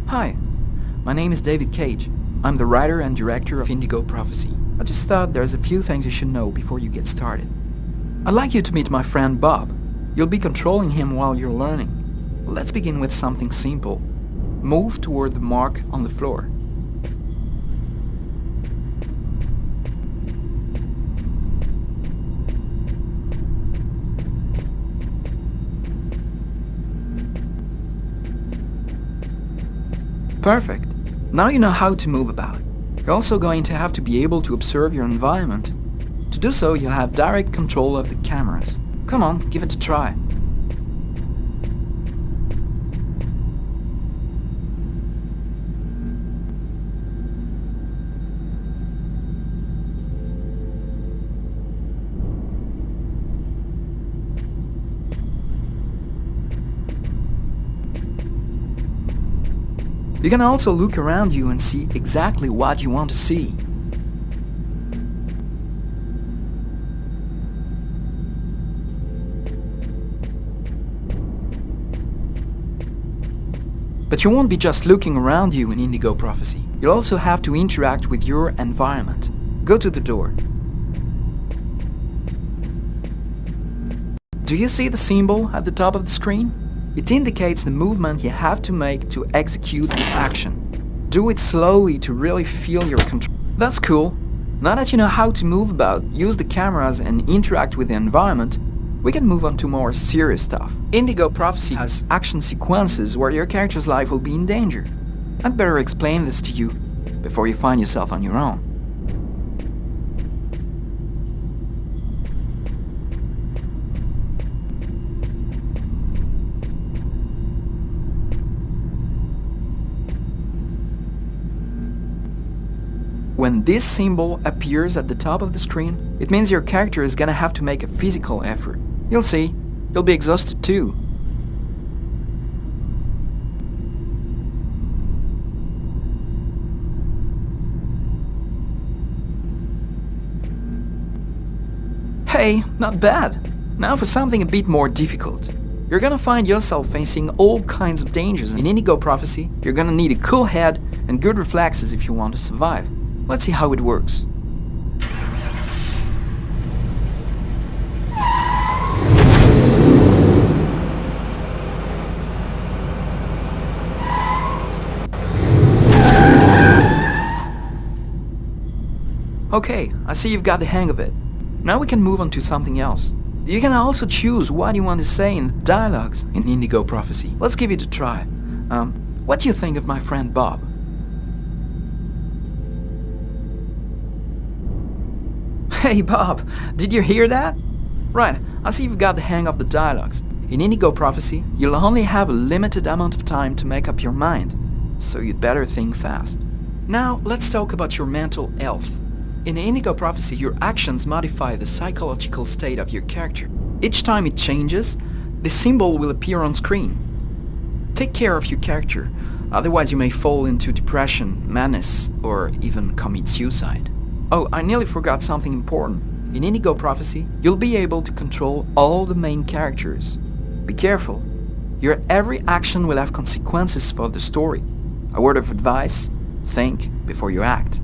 Hi, my name is David Cage. I'm the writer and director of Indigo Prophecy. I just thought there's a few things you should know before you get started. I'd like you to meet my friend Bob. You'll be controlling him while you're learning. Let's begin with something simple. Move toward the mark on the floor. Perfect. Now you know how to move about. You're also going to have to be able to observe your environment. To do so, you'll have direct control of the cameras. Come on, give it a try. You can also look around you and see exactly what you want to see. But you won't be just looking around you in Indigo Prophecy. You'll also have to interact with your environment. Go to the door. Do you see the symbol at the top of the screen? It indicates the movement you have to make to execute the action. Do it slowly to really feel your control. That's cool. Now that you know how to move about, use the cameras and interact with the environment, we can move on to more serious stuff. Indigo Prophecy has action sequences where your character's life will be in danger. I'd better explain this to you before you find yourself on your own. When this symbol appears at the top of the screen, it means your character is gonna have to make a physical effort. You'll see, you'll be exhausted too. Hey, not bad. Now for something a bit more difficult. You're gonna find yourself facing all kinds of dangers. In Indigo Prophecy, you're gonna need a cool head and good reflexes if you want to survive. Let's see how it works. Okay, I see you've got the hang of it. Now we can move on to something else. You can also choose what you want to say in the dialogues in Indigo Prophecy. Let's give it a try. What do you think of my friend Bob? Hey Bob, did you hear that? Right, I see you've got the hang of the dialogues. In Indigo Prophecy, you'll only have a limited amount of time to make up your mind, so you'd better think fast. Now, let's talk about your mental health. In Indigo Prophecy, your actions modify the psychological state of your character. Each time it changes, the symbol will appear on screen. Take care of your character, otherwise you may fall into depression, madness, or even commit suicide. Oh, I nearly forgot something important. In Indigo Prophecy, you'll be able to control all the main characters. Be careful. Your every action will have consequences for the story. A word of advice, think before you act.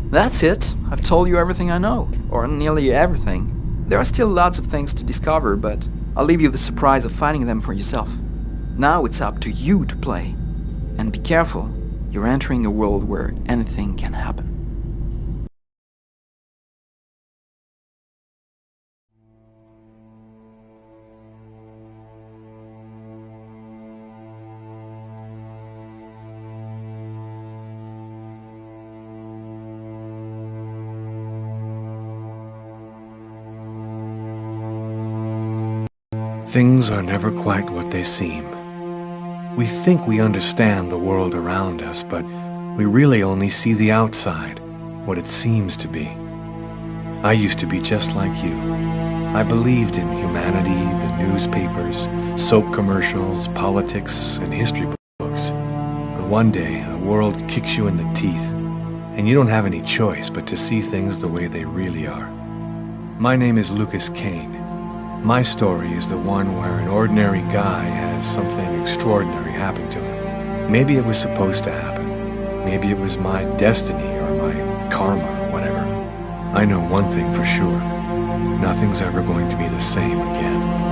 That's it. I've told you everything I know, or nearly everything. There are still lots of things to discover, but I'll leave you the surprise of finding them for yourself. Now it's up to you to play. And be careful, you're entering a world where anything can happen. Things are never quite what they seem. We think we understand the world around us, but we really only see the outside, what it seems to be. I used to be just like you. I believed in humanity, the newspapers, soap commercials, politics, and history books. But one day, the world kicks you in the teeth, and you don't have any choice but to see things the way they really are. My name is Lucas Kane. My story is the one where an ordinary guy has something extraordinary happen to him. Maybe it was supposed to happen. Maybe it was my destiny or my karma or whatever. I know one thing for sure. Nothing's ever going to be the same again.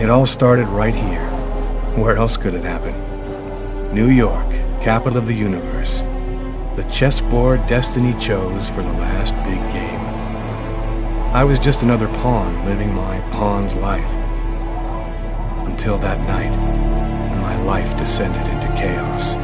It all started right here. Where else could it happen? New York, capital of the universe. The chessboard destiny chose for the last big game. I was just another pawn living my pawn's life. Until that night, when my life descended into chaos.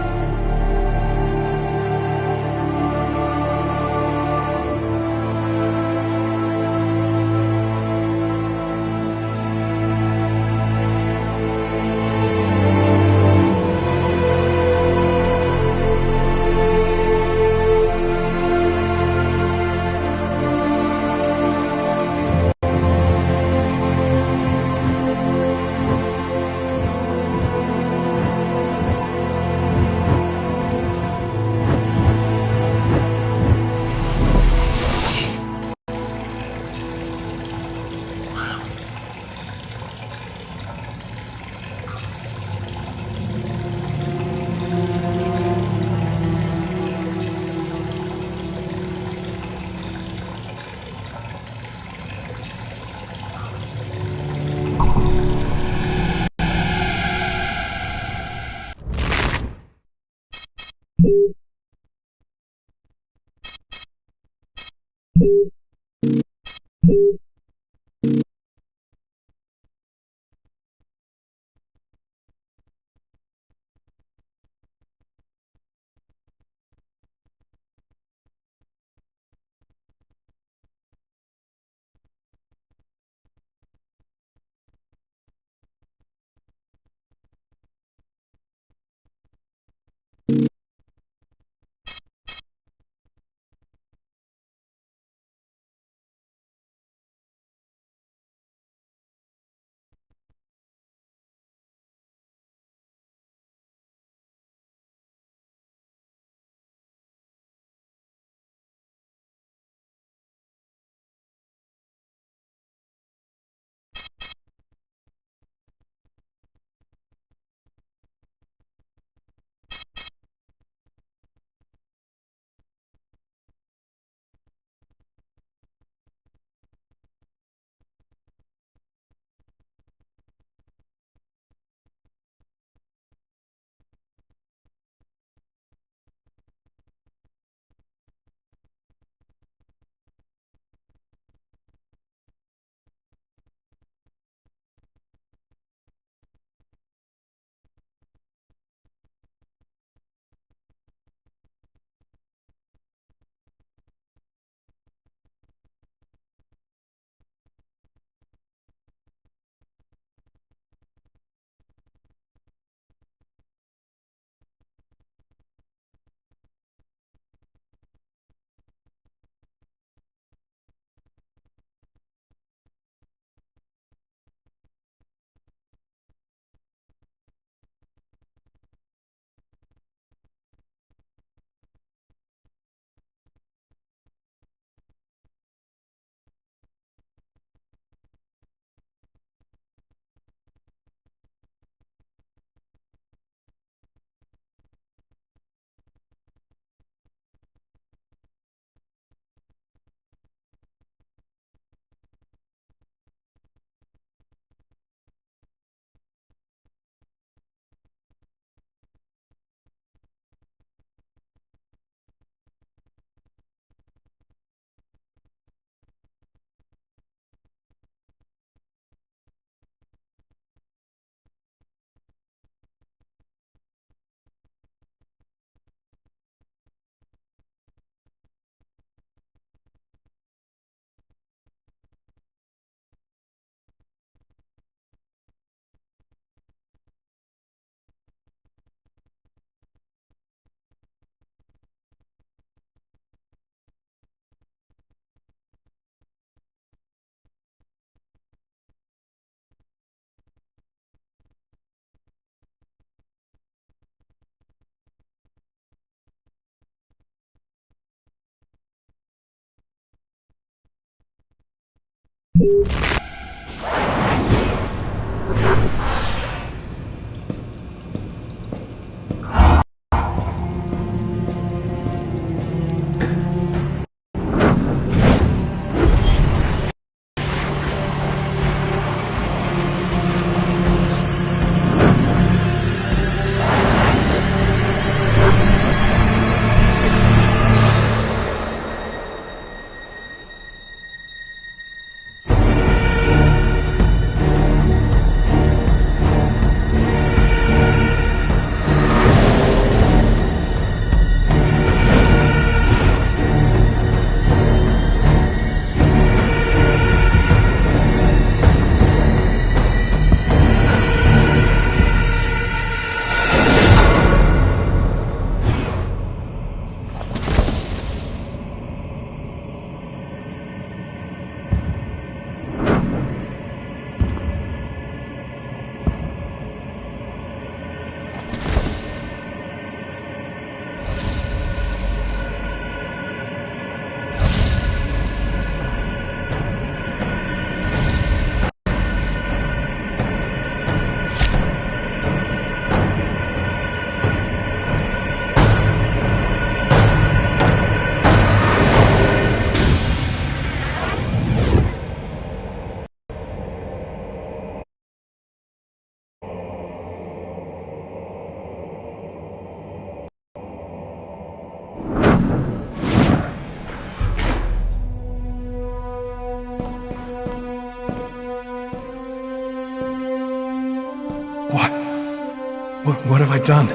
What have I done?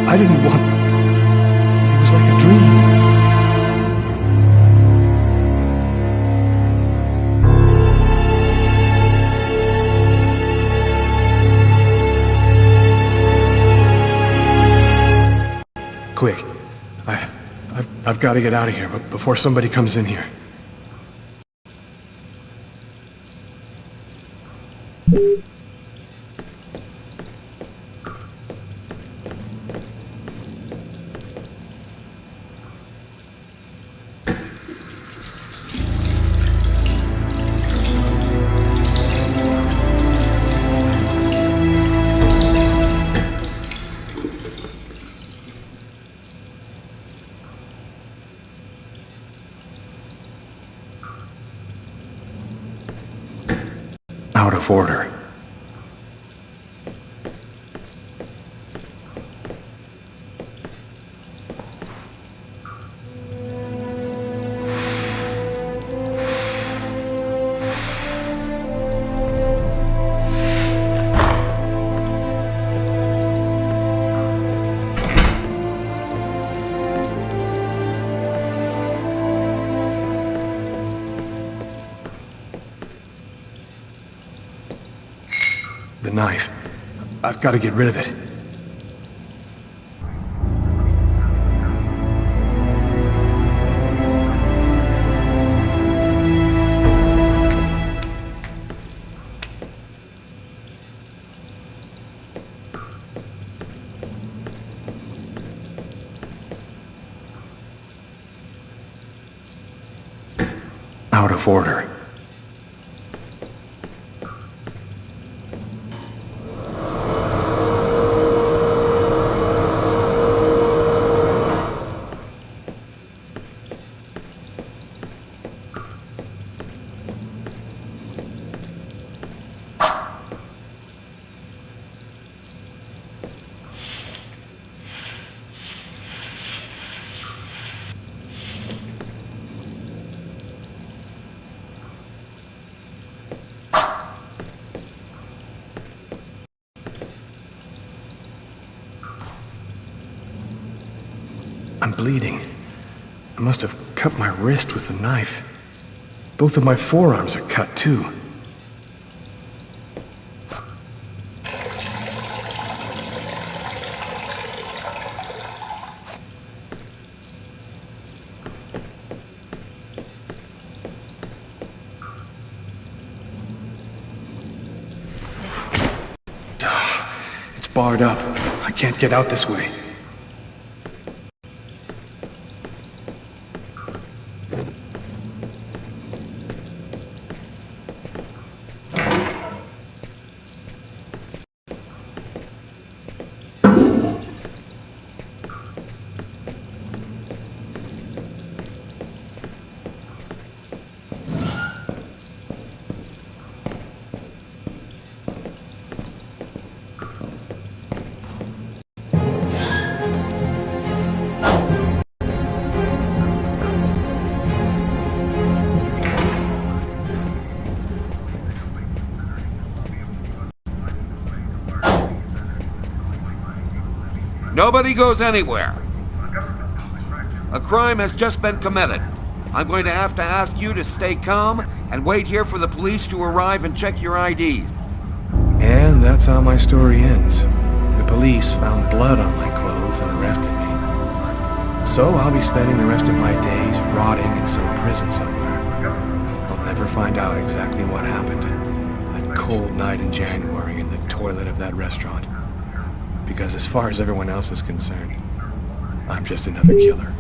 I didn't want... It was like a dream. Quick. I've got to get out of here, but before somebody comes in here. Out of order. The knife. I've got to get rid of it. Out of order. I'm bleeding. I must have cut my wrist with the knife. Both of my forearms are cut, too. It's barred up. I can't get out this way. Nobody goes anywhere. A crime has just been committed. I'm going to have to ask you to stay calm and wait here for the police to arrive and check your IDs. And that's how my story ends. The police found blood on my clothes and arrested me. So I'll be spending the rest of my days rotting in some prison somewhere. I'll never find out exactly what happened that cold night in January in the toilet of that restaurant. Because as far as everyone else is concerned, I'm just another killer.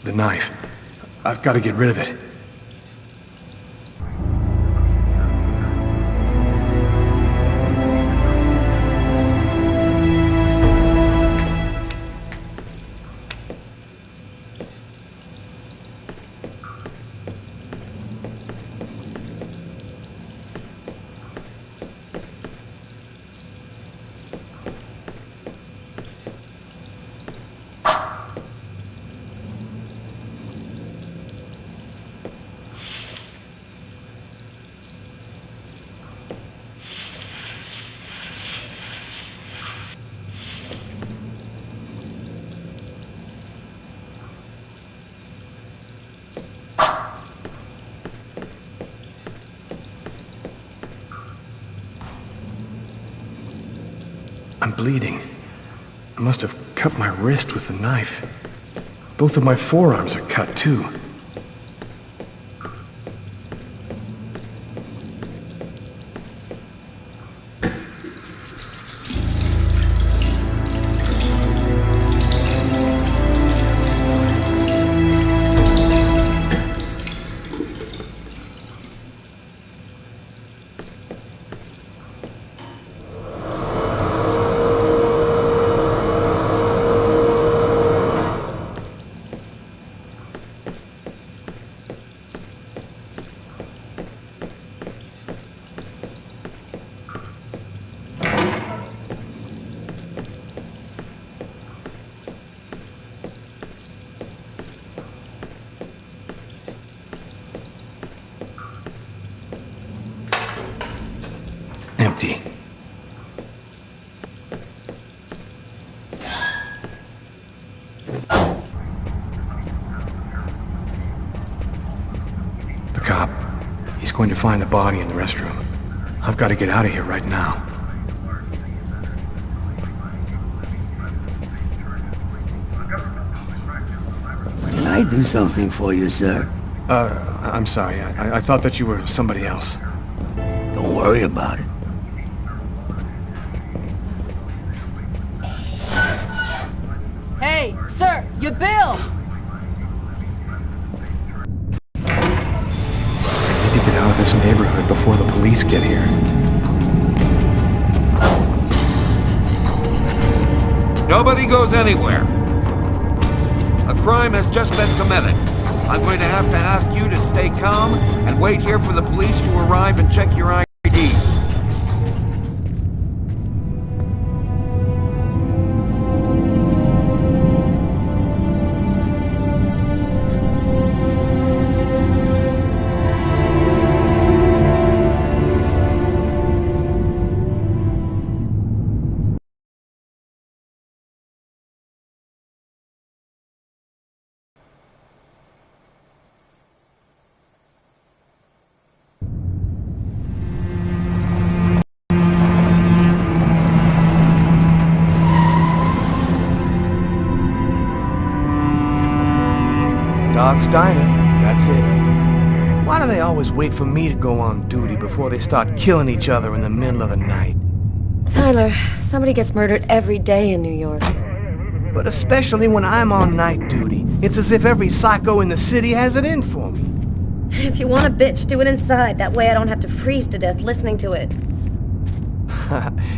The knife. I've got to get rid of it. I'm bleeding. I must have cut my wrist with the knife. Both of my forearms are cut, too. Empty. The cop. He's going to find the body in the restroom. I've got to get out of here right now. Can I do something for you, sir? I'm sorry. I thought that you were somebody else. Don't worry about it. Hey, sir, your bill! I need to get out of this neighborhood before the police get here. Nobody goes anywhere. A crime has just been committed. I'm going to have to ask you to stay calm and wait here for the police to arrive and check your IDs. Dog's Diner, that's it. Why do they always wait for me to go on duty before they start killing each other in the middle of the night? Tyler, somebody gets murdered every day in New York. But especially when I'm on night duty, it's as if every psycho in the city has it in for me. If you want a bitch, do it inside. That way I don't have to freeze to death listening to it.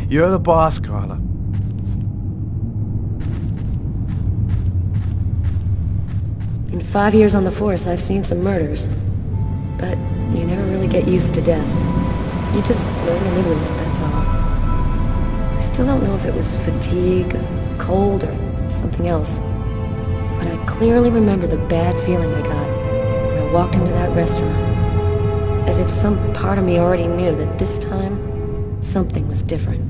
You're the boss, Carla. In 5 years on the force, I've seen some murders. But you never really get used to death. You just learn to live with it, that's all. I still don't know if it was fatigue, cold, or something else. But I clearly remember the bad feeling I got when I walked into that restaurant. As if some part of me already knew that this time, something was different.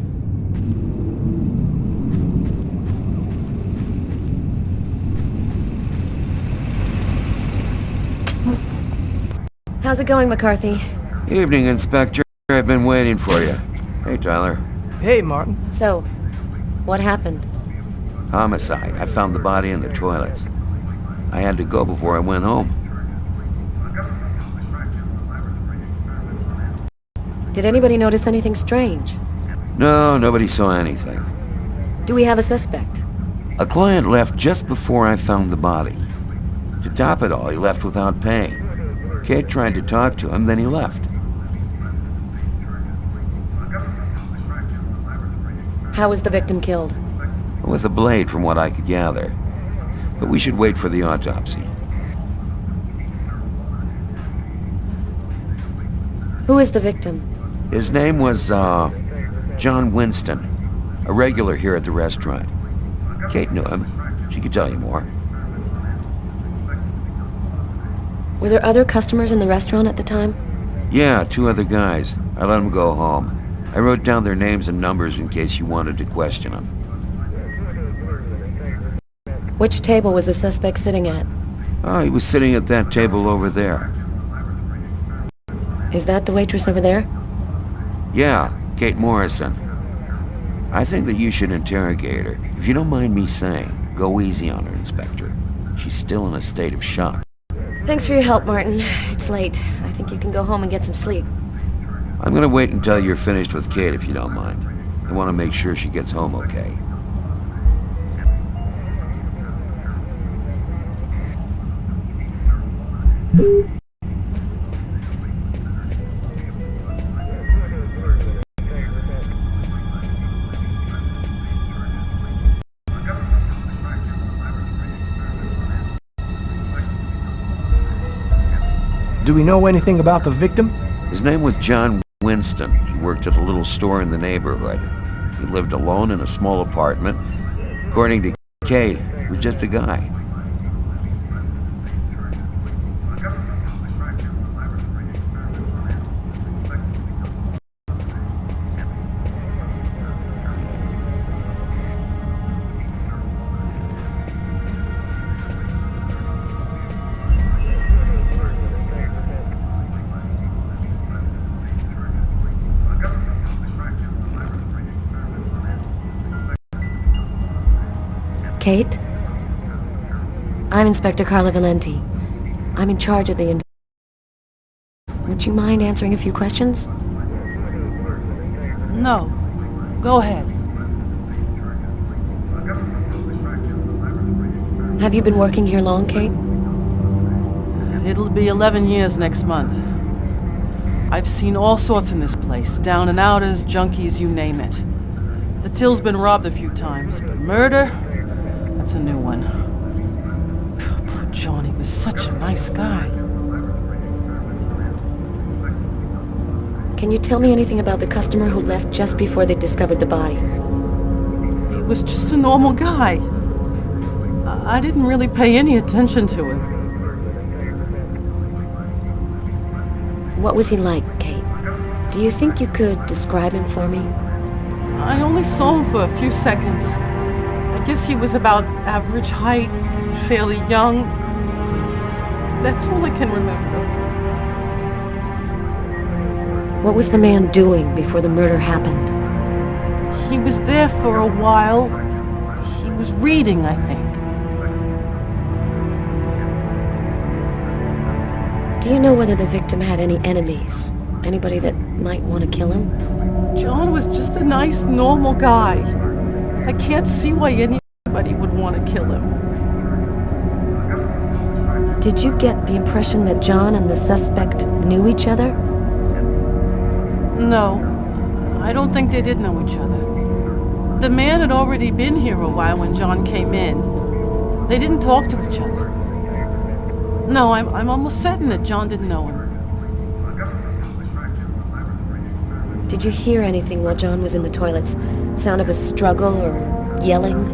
How's it going, McCarthy? Evening, Inspector. I've been waiting for you. Hey, Tyler. Hey, Martin. So, what happened? Homicide. I found the body in the toilets. I had to go before I went home. Did anybody notice anything strange? No, nobody saw anything. Do we have a suspect? A client left just before I found the body. To top it all, he left without paying. Kate tried to talk to him, then he left. How was the victim killed? With a blade, from what I could gather. But we should wait for the autopsy. Who is the victim? His name was, John Winston. A regular here at the restaurant. Kate knew him. She could tell you more. Were there other customers in the restaurant at the time? Yeah, 2 other guys. I let them go home. I wrote down their names and numbers in case you wanted to question them. Which table was the suspect sitting at? Oh, he was sitting at that table over there. Is that the waitress over there? Yeah, Kate Morrison. I think that you should interrogate her. If you don't mind me saying, go easy on her, Inspector. She's still in a state of shock. Thanks for your help, Martin. It's late. I think you can go home and get some sleep. I'm gonna wait until you're finished with Kate, if you don't mind. I want to make sure she gets home okay. Do we know anything about the victim? His name was John Winston. He worked at a little store in the neighborhood. He lived alone in a small apartment. According to Kate, he was just a guy. Kate? I'm Inspector Carla Valenti. I'm in charge of the Would you mind answering a few questions? No. Go ahead. Have you been working here long, Kate? It'll be 11 years next month. I've seen all sorts in this place. Down and outers, junkies, you name it. The till's been robbed a few times, but murder? That's a new one. Poor John, he was such a nice guy. Can you tell me anything about the customer who left just before they discovered the body? He was just a normal guy. I didn't really pay any attention to him. What was he like, Kate? Do you think you could describe him for me? I only saw him for a few seconds. I guess he was about average height, fairly young. That's all I can remember. What was the man doing before the murder happened? He was there for a while. He was reading, I think. Do you know whether the victim had any enemies? Anybody that might want to kill him? John was just a nice, normal guy. I can't see why anybody would want to kill him. Did you get the impression that John and the suspect knew each other? No, I don't think they did know each other. The man had already been here a while when John came in. They didn't talk to each other. No, I'm almost certain that John didn't know him. Did you hear anything while John was in the toilets? Sound of a struggle or yelling?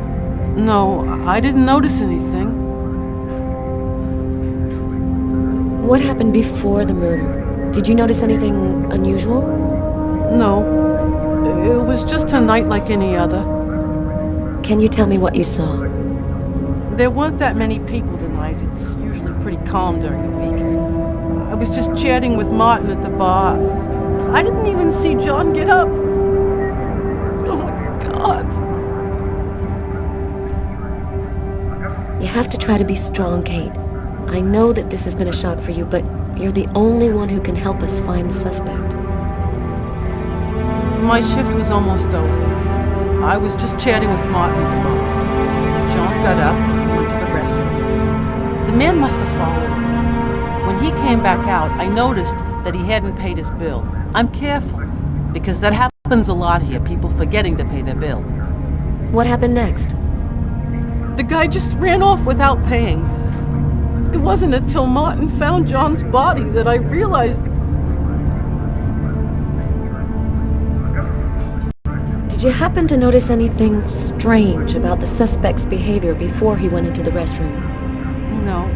No, I didn't notice anything. What happened before the murder? Did you notice anything unusual? No, it was just a night like any other. Can you tell me what you saw? There weren't that many people tonight. It's usually pretty calm during the week. I was just chatting with Martin at the bar. I didn't even see John get up. Oh my God. You have to try to be strong, Kate. I know that this has been a shock for you, but you're the only one who can help us find the suspect. My shift was almost over. I was just chatting with Martin at the bar. John got up and went to the restroom. The man must have followed him. When he came back out, I noticed that he hadn't paid his bill. I'm careful, because that happens a lot here, people forgetting to pay their bill. What happened next? The guy just ran off without paying. It wasn't until Martin found John's body that I realized... Did you happen to notice anything strange about the suspect's behavior before he went into the restroom? No.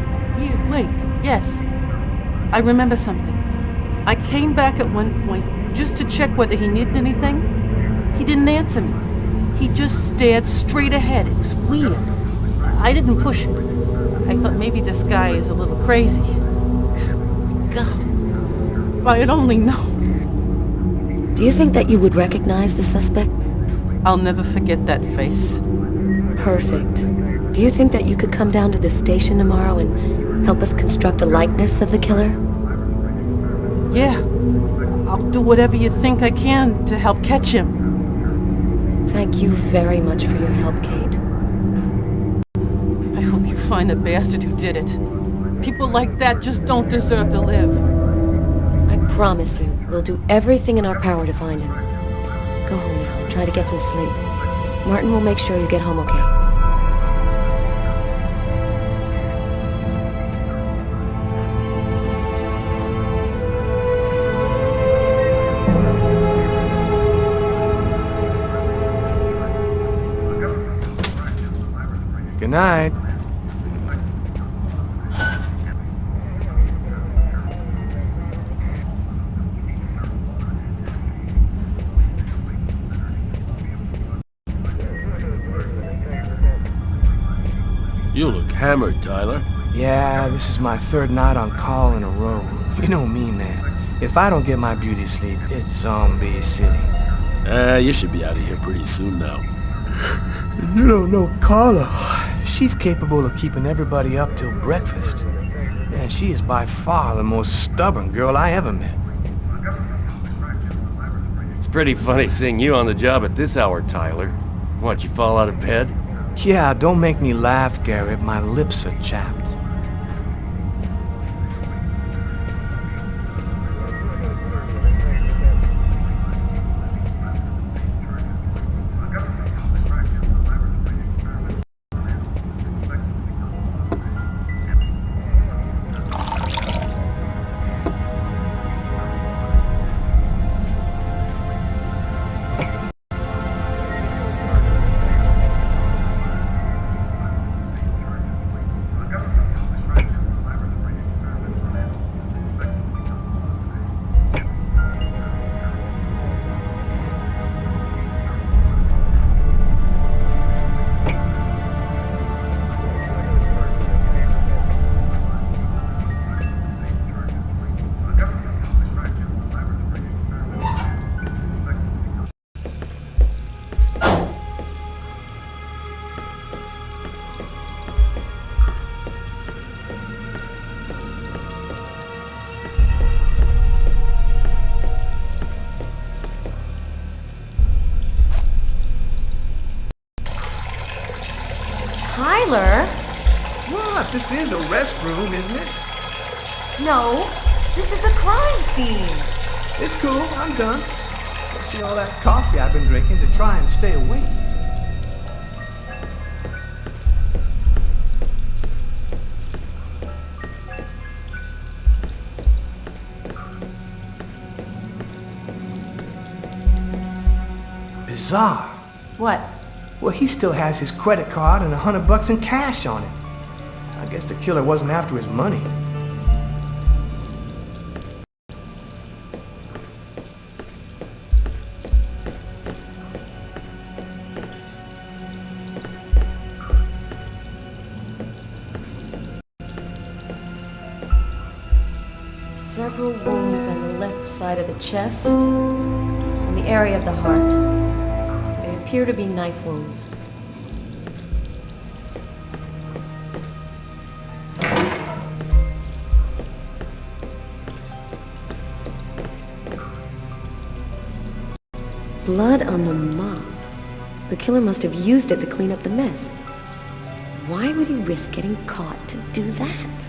Wait, yes. I remember something. I came back at one point just to check whether he needed anything. He didn't answer me. He just stared straight ahead. It was weird. I didn't push him. I thought maybe this guy is a little crazy. God, if I had only known. Do you think that you would recognize the suspect? I'll never forget that face. Perfect. Do you think that you could come down to the station tomorrow and help us construct a likeness of the killer? Yeah. I'll do whatever you think I can to help catch him. Thank you very much for your help, Kate. I hope you find the bastard who did it. People like that just don't deserve to live. I promise you, we'll do everything in our power to find him. Go home now and try to get some sleep. Martin will make sure you get home okay. Good night. You look hammered, Tyler. Yeah, this is my third night on call in a row. You know me, man. If I don't get my beauty sleep, it's Zombie City. You should be out of here pretty soon now. You don't know Carla. She's capable of keeping everybody up till breakfast. And she is by far the most stubborn girl I ever met. It's pretty funny seeing you on the job at this hour, Tyler. What, you fall out of bed? Yeah, don't make me laugh, Garrett. My lips are chapped. is a restroom, isn't it? No, this is a crime scene. It's cool, I'm done. Must be all that coffee I've been drinking to try and stay awake. Bizarre. What? Well, he still has his credit card and $100 in cash on it. I guess the killer wasn't after his money. Several wounds on the left side of the chest and the area of the heart. They appear to be knife wounds. Blood on the mop. The killer must have used it to clean up the mess. Why would he risk getting caught to do that?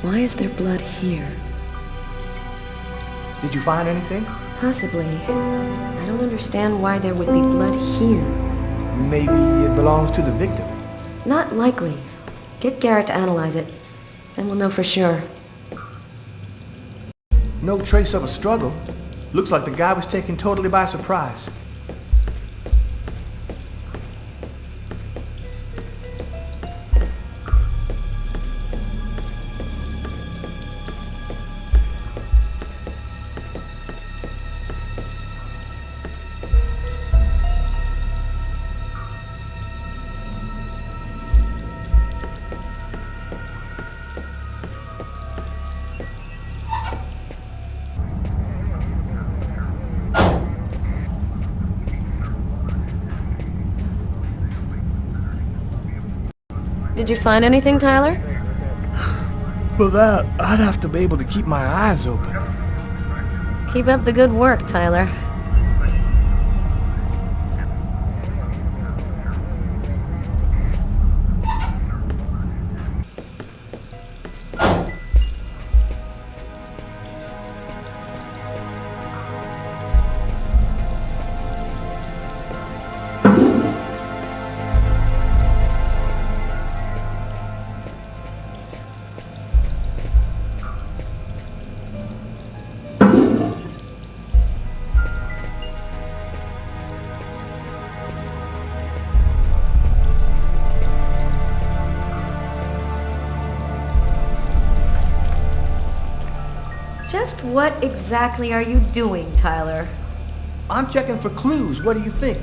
Why is there blood here? Did you find anything? Possibly. I don't understand why there would be blood here. Maybe it belongs to the victim. Not likely. Get Garrett to analyze it, then we'll know for sure. No trace of a struggle. Looks like the guy was taken totally by surprise. Did you find anything, Tyler? For that, I'd have to be able to keep my eyes open. Keep up the good work, Tyler. Just what exactly are you doing, Tyler? I'm checking for clues. What do you think?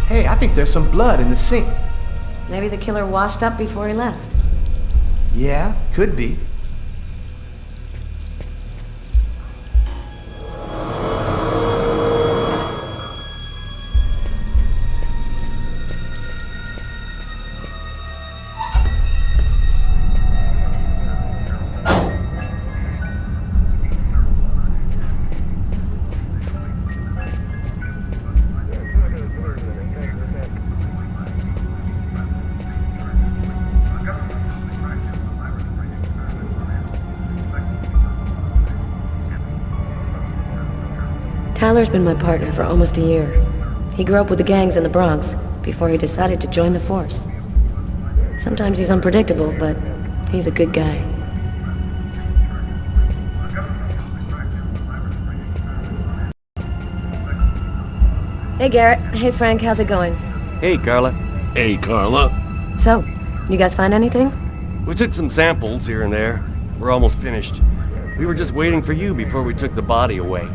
Hey, I think there's some blood in the sink. Maybe the killer washed up before he left. Yeah, could be. Tyler's been my partner for almost a year. He grew up with the gangs in the Bronx before he decided to join the force. Sometimes he's unpredictable, but he's a good guy. Hey, Garrett. Hey, Frank. How's it going? Hey, Carla. Hey, Carla. So, you guys find anything? We took some samples here and there. We're almost finished. We were just waiting for you before we took the body away.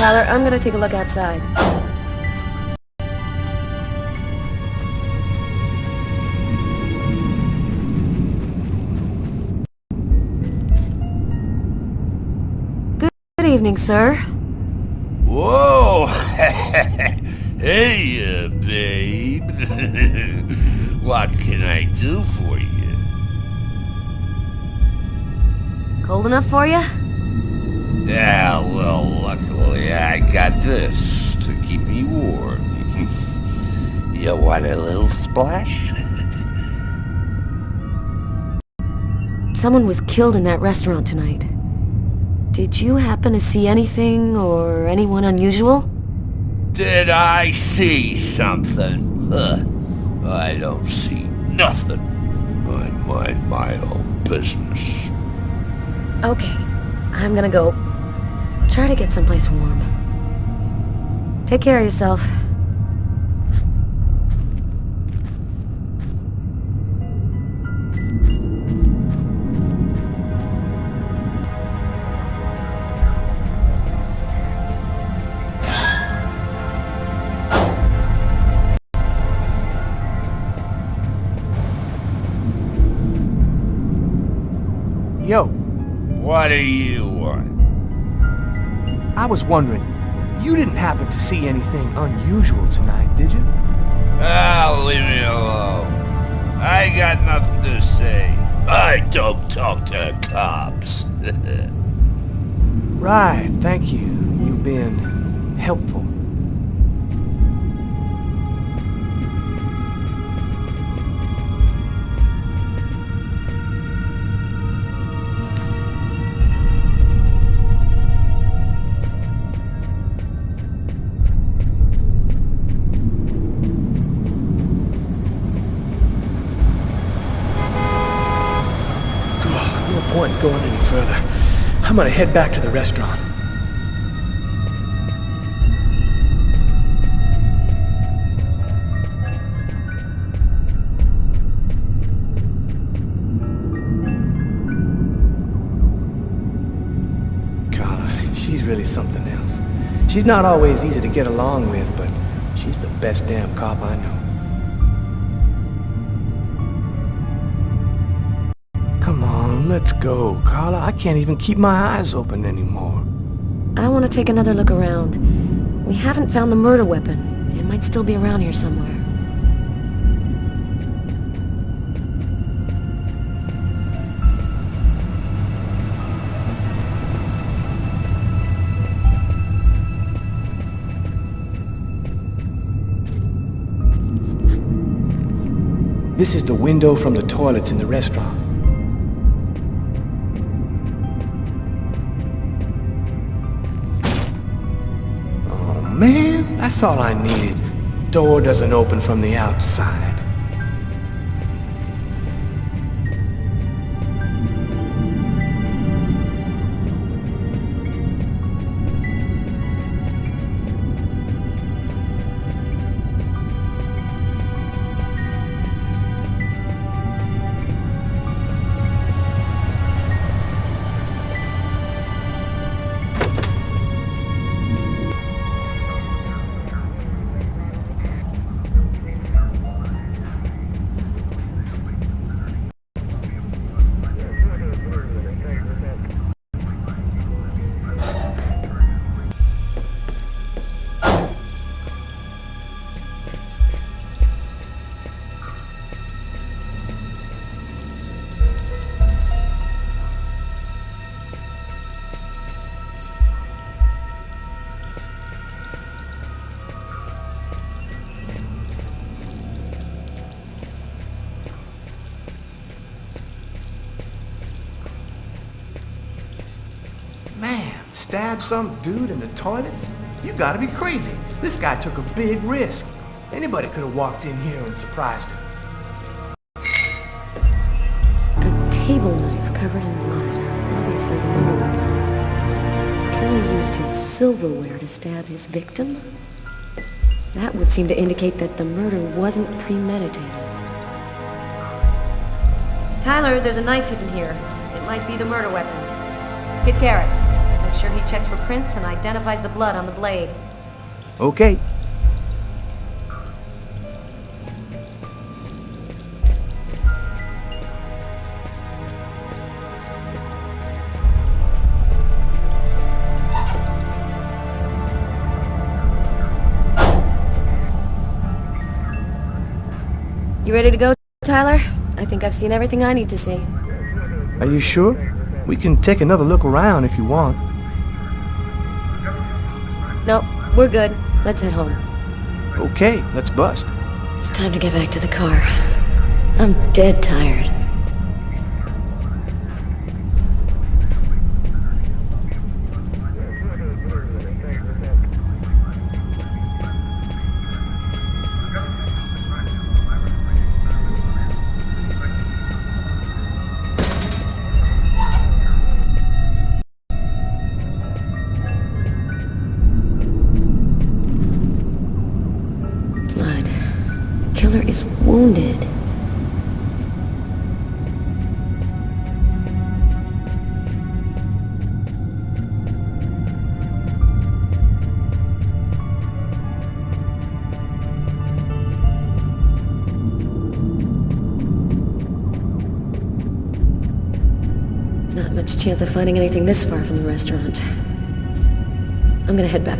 Tyler, I'm gonna take a look outside. Good evening, sir. Whoa! Hey, babe. What can I do for you? Cold enough for you? Yeah, well, luckily I got this to keep me warm. You want a little splash? Someone was killed in that restaurant tonight. Did you happen to see anything or anyone unusual? Did I see something? I don't see nothing. I mind my own business. Okay, I'm gonna go try to get someplace warm. Take care of yourself. Yo, What do you want? I was wondering, you didn't happen to see anything unusual tonight, did you? Ah, leave me alone. I got nothing to say. I don't talk to cops. Right, thank you. You've been helpful. No point in going any further. I'm gonna head back to the restaurant. Carla, she's really something else. She's not always easy to get along with, but she's the best damn cop I know. Come on, let's go, Carla. I can't even keep my eyes open anymore. I want to take another look around. We haven't found the murder weapon. It might still be around here somewhere. This is the window from the toilets in the restaurant. Oh man, that's all I needed. Door doesn't open from the outside. Man, stab some dude in the toilet? You gotta be crazy. This guy took a big risk. Anybody could have walked in here and surprised him. A table knife covered in blood. Obviously the murder weapon. Killer used his silverware to stab his victim? That would seem to indicate that the murder wasn't premeditated. Tyler, there's a knife hidden here. It might be the murder weapon. Hit Garrett. Make sure he checks for prints and identifies the blood on the blade. Okay. You ready to go, Tyler? I think I've seen everything I need to see. Are you sure? We can take another look around if you want. No, we're good. Let's head home. Okay, let's bust. It's time to get back to the car. I'm dead tired. Killer is wounded. Not much chance of finding anything this far from the restaurant. I'm gonna head back.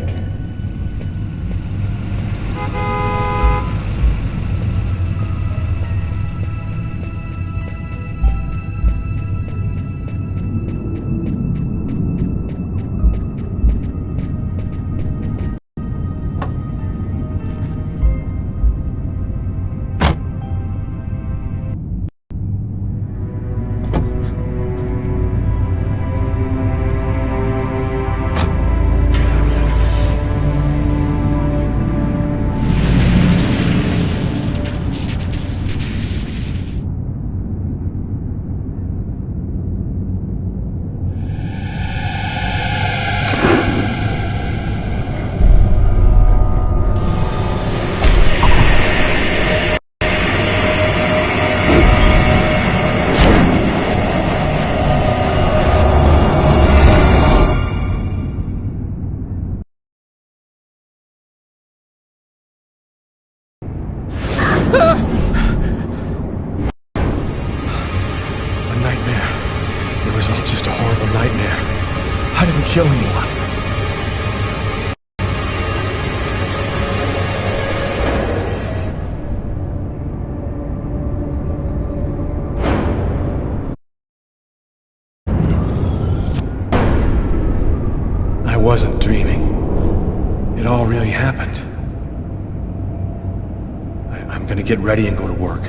A nightmare. It was all just a horrible nightmare. I didn't kill anyone. I wasn't dreaming. It all really happened. I'm gonna get ready and go to work.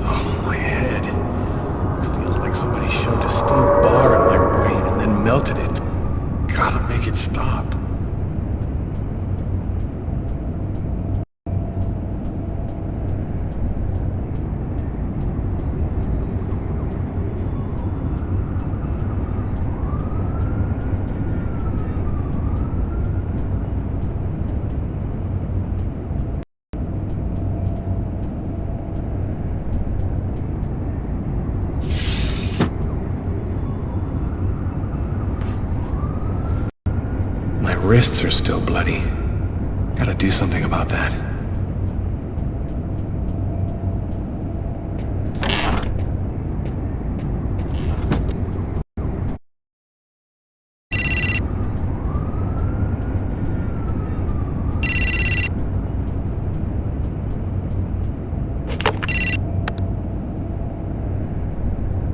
Oh, my head. It feels like somebody shoved a steel bar in my brain and then melted it. Gotta make it stop. My wrists are still bloody. Gotta do something about that.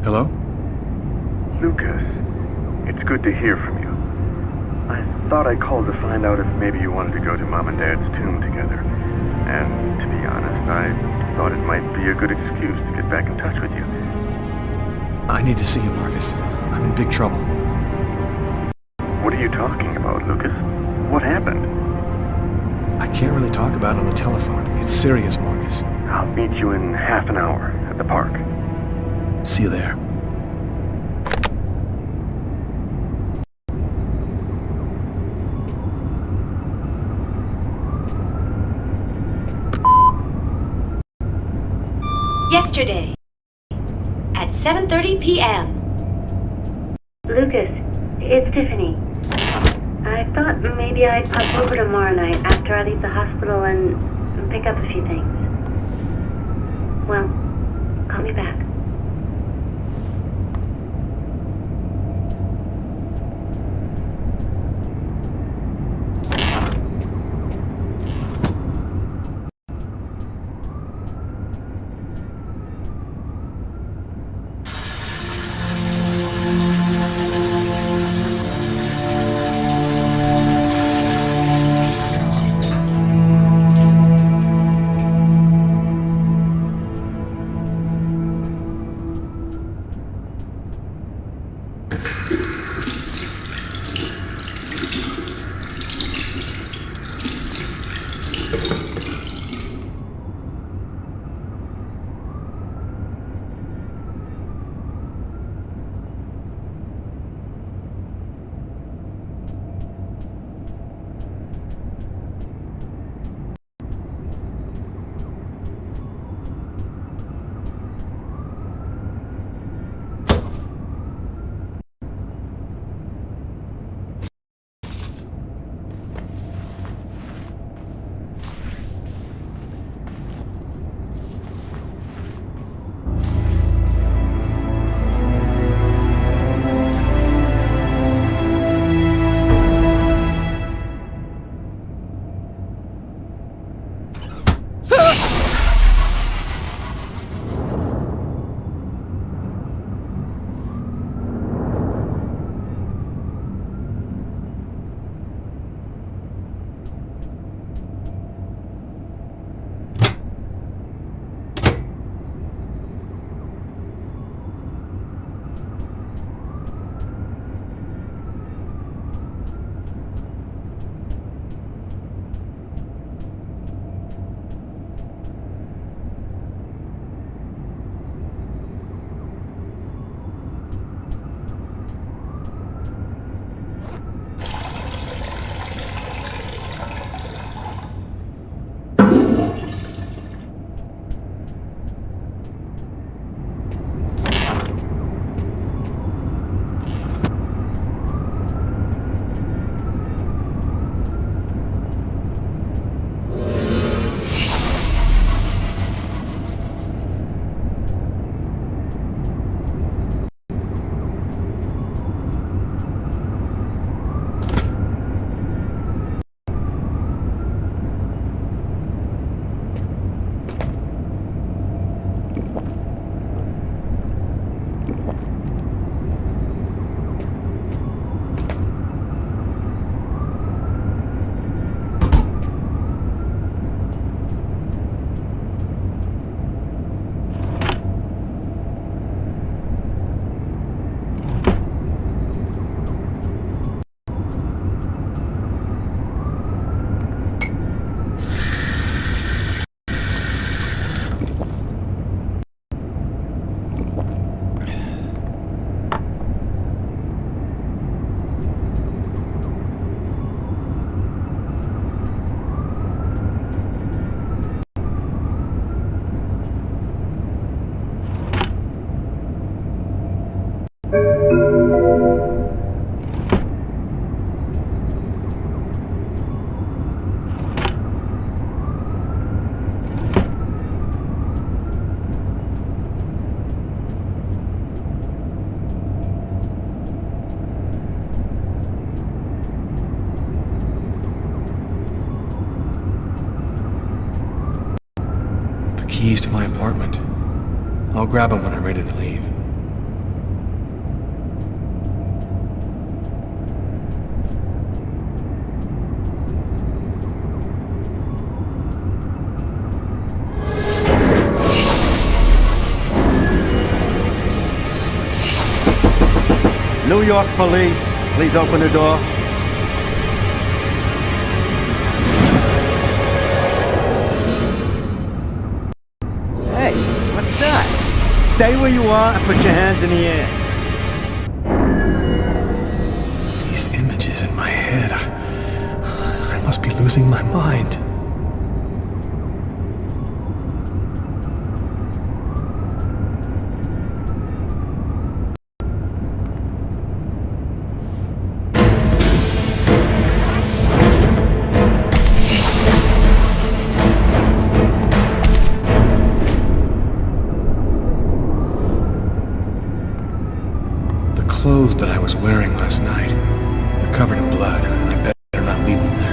Hello? Lucas, it's good to hear from you. I thought I called to find out if maybe you wanted to go to Mom and Dad's tomb together. And to be honest, I thought it might be a good excuse to get back in touch with you. I need to see you, Marcus. I'm in big trouble. What are you talking about, Lucas? What happened? I can't really talk about it on the telephone. It's serious, Marcus. I'll meet you in half an hour at the park. See you there. Yesterday, at 7:30 p.m. Lucas, It's Tiffany. I thought maybe I'd pop over tomorrow night after I leave the hospital and pick up a few things. Well, call me back. Keys to my apartment. I'll grab them when I'm ready to leave. New York police, please open the door. Hey, what's that? Stay where you are and put your hands in the air. These images in my head. I must be losing my mind. clothes that I was wearing last night. They're covered in blood, and I better not leave them there.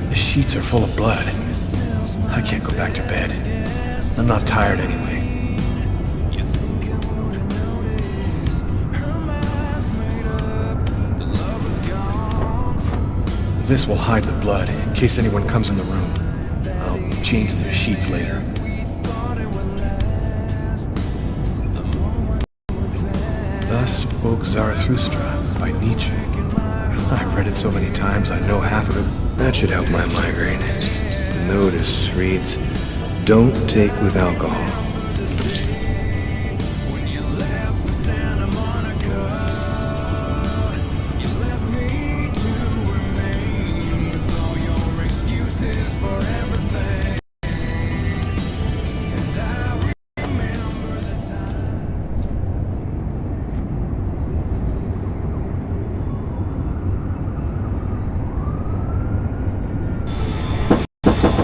The sheets are full of blood. I can't go back to bed. I'm not tired anyway. This will hide the blood in case anyone comes in the room. I'll change the sheets later. Thus spoke Zarathustra by Nietzsche. I've read it so many times I know half of it. That should help my migraine. The notice reads, "Don't take with alcohol."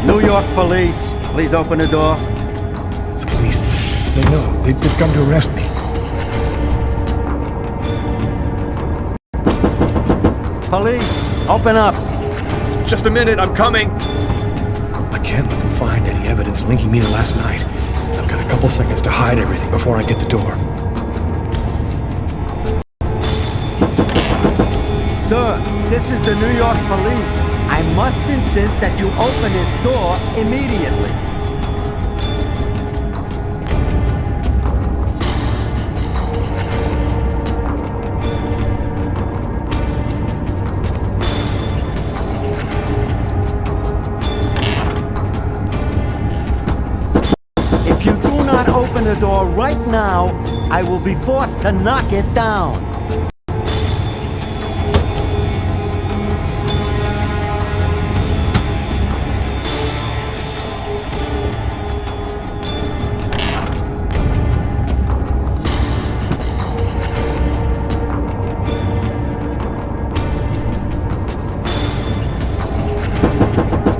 New York police, please open the door. The police, they know. They've come to arrest me. Police, open up. Just a minute, I'm coming. I can't let them find any evidence linking me to last night. I've got a couple seconds to hide everything before I get the door. Sir, this is the New York police. I must insist that you open this door immediately. If you do not open the door right now, I will be forced to knock it down.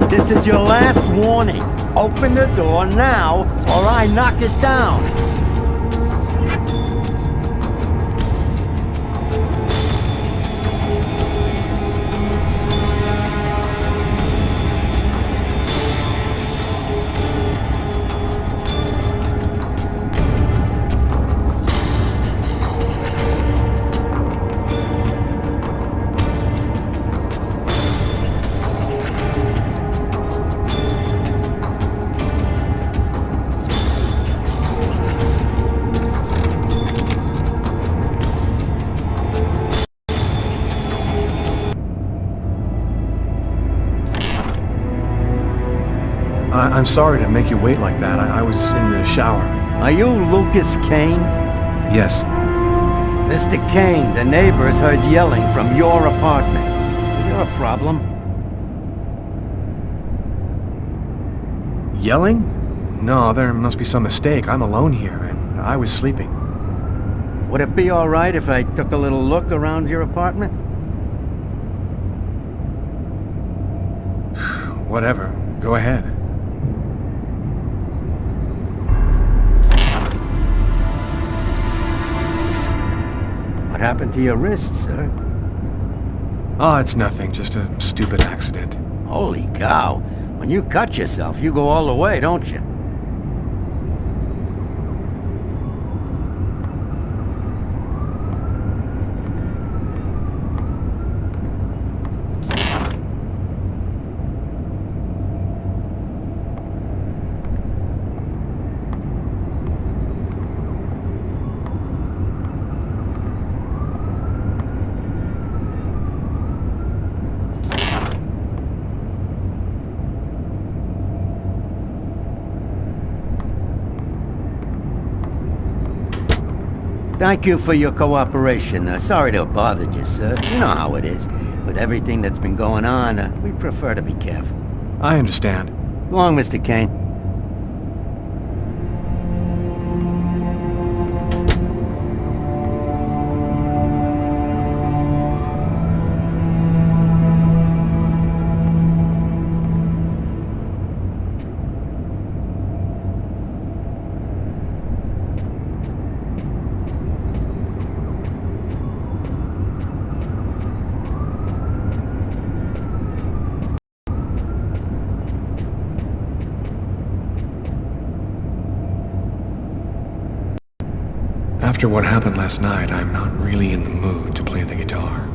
This is your last warning. Open the door now, or I knock it down. I'm sorry to make you wait like that. I was in the shower. Are you Lucas Kane? Yes. Mr. Kane, the neighbors heard yelling from your apartment. Is there a problem? Yelling? No, there must be some mistake. I'm alone here, and I was sleeping. Would it be all right if I took a little look around your apartment? Whatever. Go ahead. happened to your wrist, sir? Oh, it's nothing, just a stupid accident. Holy cow. When you cut yourself, you go all the way, don't you? Thank you for your cooperation. Sorry to have bothered you, sir. You know how it is. With everything that's been going on, we prefer to be careful. I understand. Go on, Mr. Kane. After what happened last night, I'm not really in the mood to play the guitar.